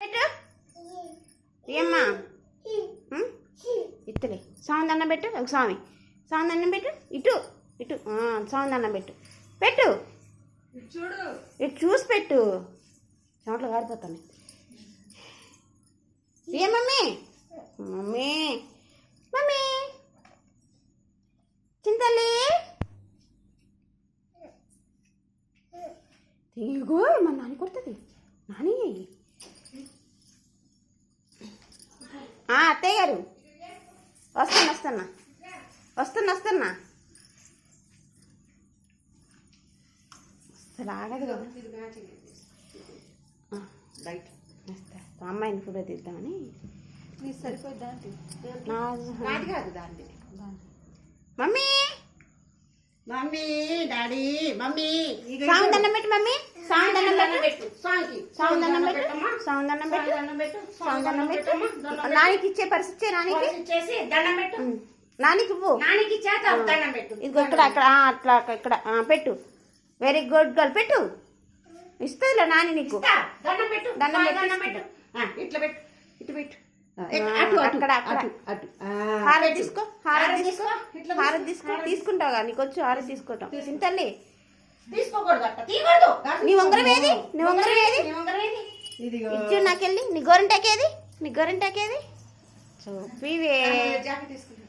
పెట్టు ఏమ్మా ఇత్తలే స్వామి దండం పెట్టు ఒక స్వామి దండం పెట్టు ఇటు ఇటు స్వామి దండం పెట్టు పెట్టు ఇటు చూసి పెట్టు చెమటలు కారిపోతాను ఏ మమ్మీ మమ్మీ మమ్మీ చింతల్లి తీగో మా నాని కొడుతుంది నాని అత్తయ్య గారు వస్తున్నా అసలు ఆగదు కదా రైట్ అమ్మాయిని కూడా తీద్దామని సరిపోద్దా నాది కాదు దాన్ని mummy mummy daddy mummy song దండం పెట్టు మమ్మీ సాంగ్ దండం పెట్టు సాంగ్ దండం పెట్టు నానికి ఇచ్చే పరిస్థితి నానికి ఇచ్చేసి దండం పెట్టు నానికి ఇవ్వు నానికి చేత దండం పెట్టు ఇదిగో ఇక్కడ అక్కడ అట్లా ఇక్కడ పెట్టు వెరీ గుడ్ గర్ల్ పెట్టు ఇస్తుందిలే నాని నీకు దండం పెట్టు దండం పెట్టు ఇట్లా పెట్టు ఇటు పెట్టు అక్కడ అటు హారతి తీసుకో హారతి తీసుకుంటావుగా నీకు వచ్చు హారతి తీసుకోవటం చింతల్లి తీసుకోకూడదు అట్ట తీయకూడదు నీ ఉంగరం ఏది ఇచ్చు నాకెళ్ళి నీ గోరింటాకేది చూపివే జాకెట్ తీసుకుంటా